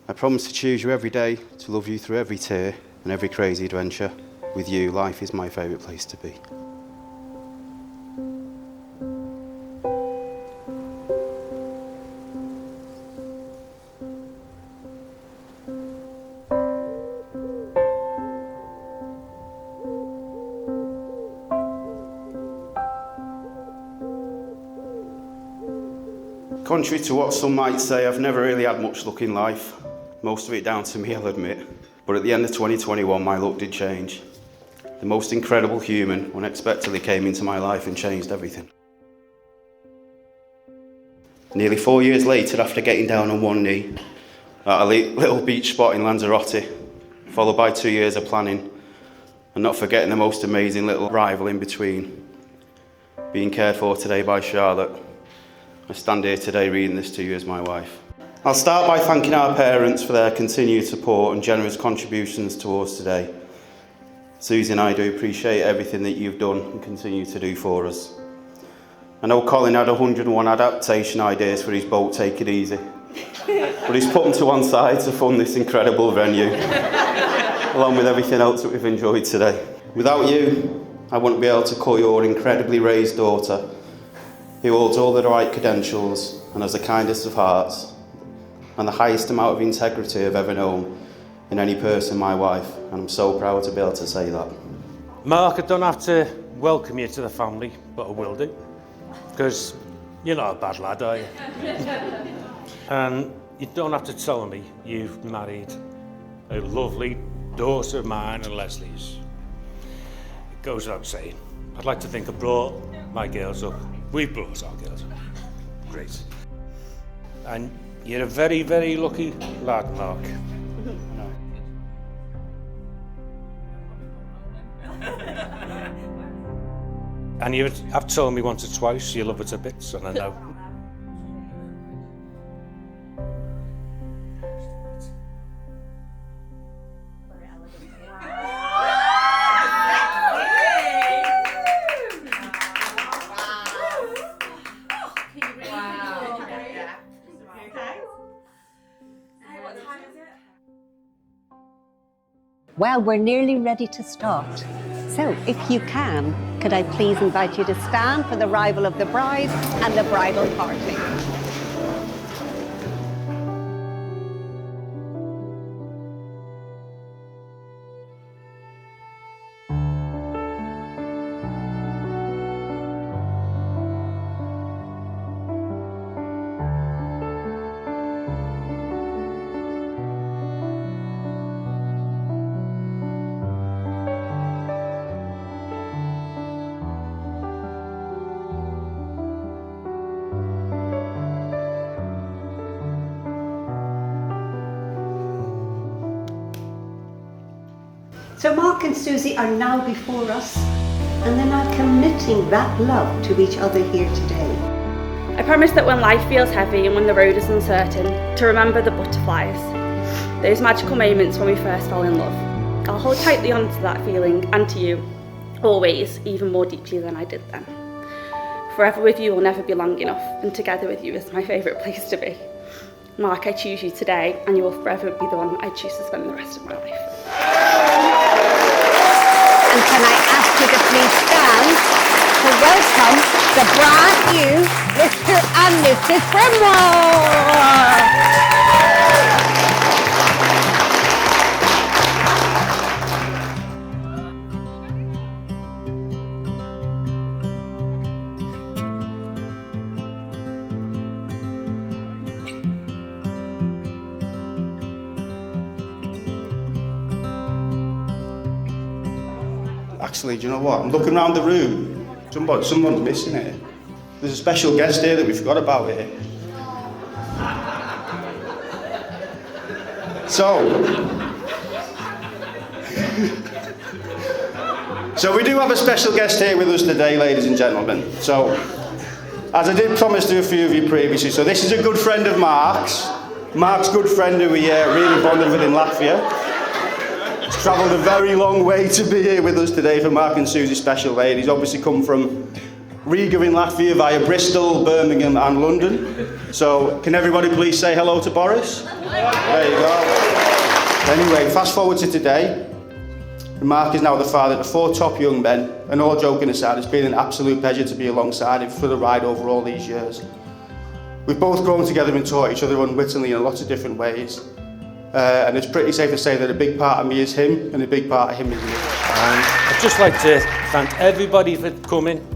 I promise to choose you every day, to love you through every tear and every crazy adventure. With you, life is my favourite place to be. Contrary to what some might say, I've never really had much luck in life. Most of it down to me, I'll admit. But at the end of 2021, my luck did change. The most incredible human unexpectedly came into my life and changed everything. Nearly 4 years later, after getting down on one knee at a little beach spot in Lanzarote, followed by 2 years of planning, and not forgetting the most amazing little rival in between, being cared for today by Charlotte, I stand here today reading this to you as my wife. I'll start by thanking our parents for their continued support and generous contributions towards today. Suzy and I do appreciate everything that you've done and continue to do for us. I know Colin had 101 adaptation ideas for his boat Take It Easy, but he's put them to one side to fund this incredible venue, along with everything else that we've enjoyed today. Without you, I wouldn't be able to call your incredibly raised daughter, who holds all the right credentials and has the kindest of hearts and the highest amount of integrity I've ever known in any person, my wife, and I'm so proud to be able to say that. Mark, I don't have to welcome you to the family, but I will do, because you're not a bad lad, are you? And you don't have to tell me you've married a lovely daughter of mine and Leslie's. It goes without saying. I'd like to think I brought my girls up. We've brought our girls up. Great. And you're a very, very lucky lad, Mark. And you have told me once or twice you love her to bits, and I know. Well, we're nearly ready to start. So, if you can, could I please invite you to stand for the arrival of the bride and the bridal party? So Mark and Suzy are now before us, and they're now committing that love to each other here today. I promise that when life feels heavy and when the road is uncertain, to remember the butterflies, those magical moments when we first fell in love. I'll hold tightly on to that feeling and to you, always, even more deeply than I did then. Forever with you will never be long enough, and together with you is my favourite place to be. Mark, I choose you today, and you will forever be the one I choose to spend the rest of my life. And can I ask you to please stand to welcome the brand new Mr. and Mrs. Brimwell. Actually, do you know what? I'm looking around the room. Someone's missing it. There's a special guest here that we forgot about here. So we do have a special guest here with us today, ladies and gentlemen. So, as I did promise to a few of you previously, so this is a good friend of Mark's. Mark's good friend who we really bonded with in Latvia. He's travelled a very long way to be here with us today for Mark and Suzy's special day. He's obviously come from Riga in Latvia via Bristol, Birmingham and London. So can everybody please say hello to Boris? There you go. Anyway, fast forward to today. Mark is now the father to 4 top young men, and all joking aside, it's been an absolute pleasure to be alongside him for the ride over all these years. We've both grown together and taught each other unwittingly in lots of different ways. And it's pretty safe to say that a big part of me is him, and a big part of him is me. I'd just like to thank everybody for coming,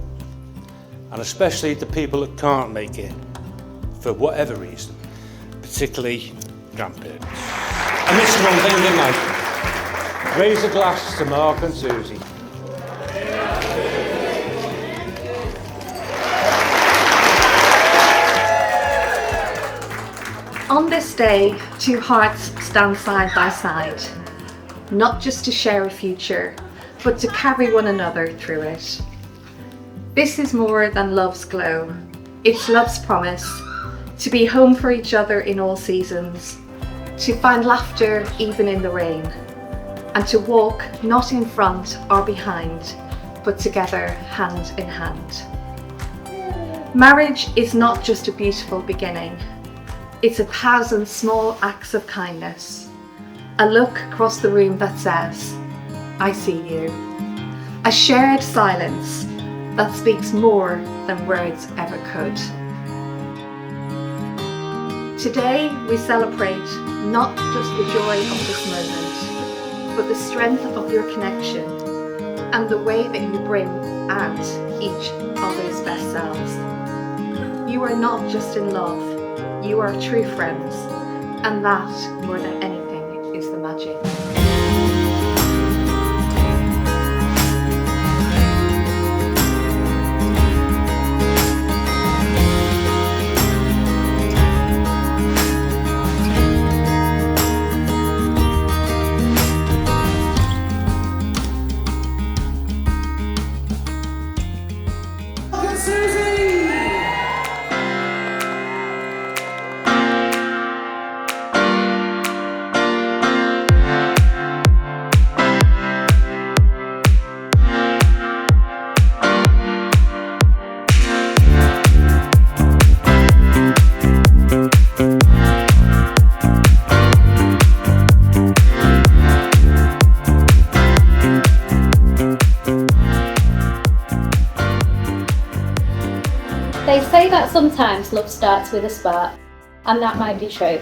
and especially the people that can't make it, for whatever reason, particularly grandparents. I missed one thing, didn't I? Raise a glass to Mark and Suzy. On this day, 2 hearts stand side by side, not just to share a future, but to carry one another through it. This is more than love's glow. It's love's promise to be home for each other in all seasons, to find laughter even in the rain, and to walk not in front or behind, but together hand in hand. Marriage is not just a beautiful beginning. It's 1,000 small acts of kindness. A look across the room that says, I see you. A shared silence that speaks more than words ever could. Today we celebrate not just the joy of this moment, but the strength of your connection and the way that you bring out each other's best selves. You are not just in love, you are true friends, and that, more than anything, is the magic. They say that sometimes love starts with a spark, and that might be true.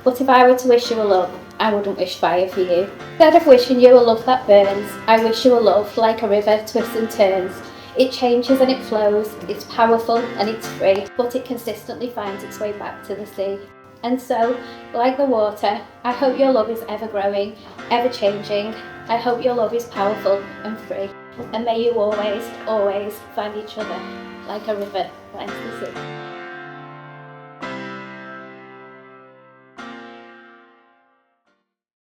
But if I were to wish you a love, I wouldn't wish fire for you. Instead of wishing you a love that burns, I wish you a love like a river twists and turns. It changes and it flows, it's powerful and it's free, but it consistently finds its way back to the sea. And so, like the water, I hope your love is ever growing, ever changing. I hope your love is powerful and free. And may you always, always find each other like a river finds the sea.